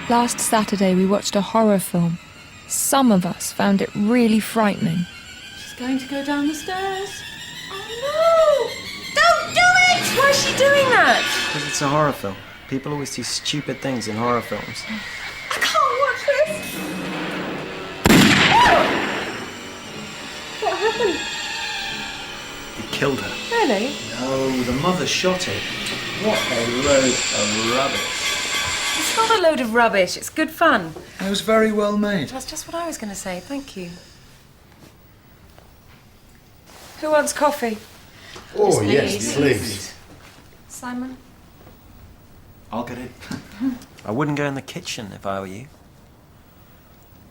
Last Saturday we watched a horror film. Some of us found it really frightening. She's going to go down the stairs. Oh no! Don't do it! Why is she doing that? Because it's a horror film. People always do stupid things in horror films. I can't watch this. What happened? He killed her. Really? No, the mother shot it. What a load of rubbish. It's not a load of rubbish. It's good fun. It was very well made. That's just what I was going to say. Thank you. Who wants coffee? Oh, yes, please. Simon? I'll get it. I wouldn't go in the kitchen if I were you.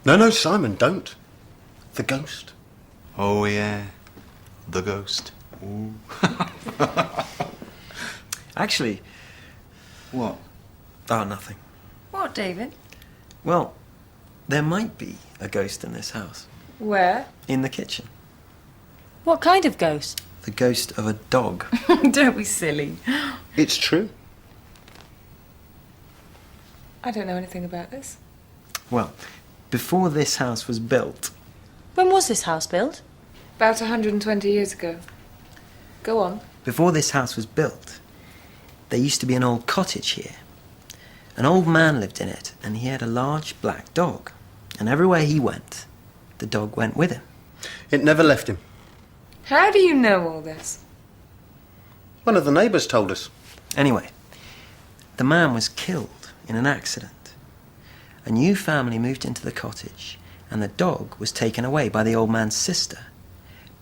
No, Simon, don't. The ghost. Oh, yeah. The ghost. Ooh. Actually... What? Oh, nothing. What, David? Well, there might be a ghost in this house. Where? In the kitchen. What kind of ghost? The ghost of a dog. Don't be silly. It's true. I don't know anything about this. Well, before this house was built... When was this house built? About 120 years ago. Go on. Before this house was built, there used to be an old cottage here. An old man lived in it, and he had a large black dog. And everywhere he went, the dog went with him. It never left him. How do you know all this? One of the neighbours told us. Anyway, the man was killed in an accident. A new family moved into the cottage, and the dog was taken away by the old man's sister.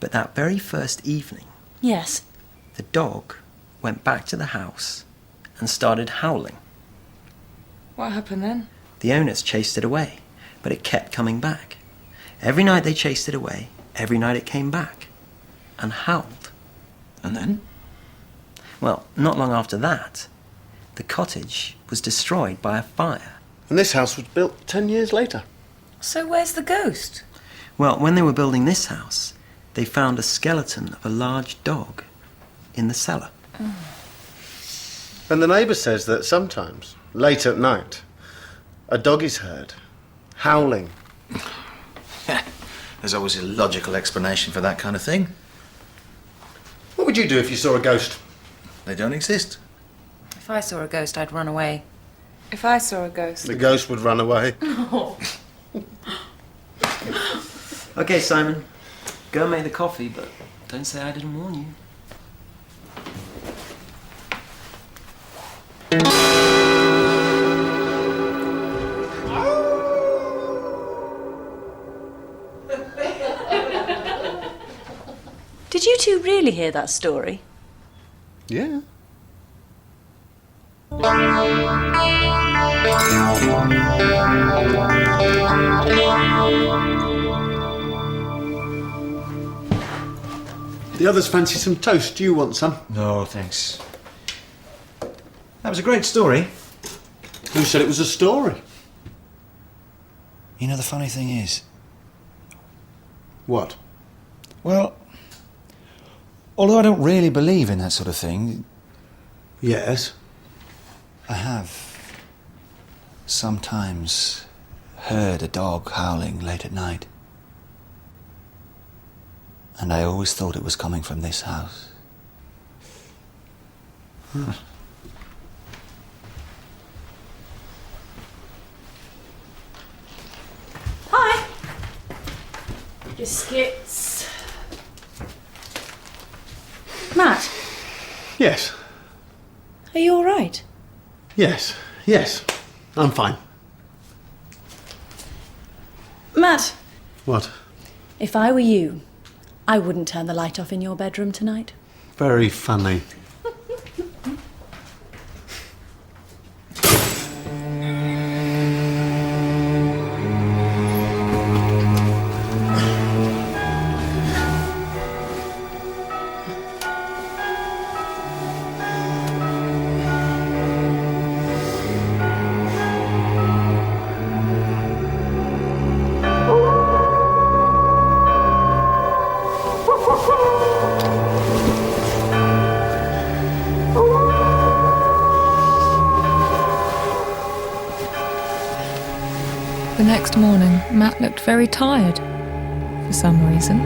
But that very first evening, Yes. the dog went back to the house and started howling. What happened then? The owners chased it away, but it kept coming back. Every night they chased it away, every night it came back and howled. And then? Well, not long after that, the cottage was destroyed by a fire. And this house was built 10 years later. So where's the ghost? Well, when they were building this house, they found a skeleton of a large dog in the cellar. And the neighbour says that sometimes, late at night, a dog is heard howling. There's always a logical explanation for that kind of thing. What would you do if you saw a ghost? They don't exist. If I saw a ghost, I'd run away. If I saw a ghost... The ghost would run away. Okay, Simon, go and make the coffee, but don't say I didn't warn you. Did you two really hear that story? Yeah. The others fancy some toast. Do you want some? No, thanks. That was a great story. Who said it was a story? You know, the funny thing is... What? Well, although I don't really believe in that sort of thing, Yes. I have sometimes heard a dog howling late at night. And I always thought it was coming from this house. Hi. Biscuits. Matt, Yes. are you all right? Yes. Yes. I'm fine. Matt, What? if I were you, I wouldn't turn the light off in your bedroom tonight. Very funny. The next morning, Matt looked very tired, for some reason.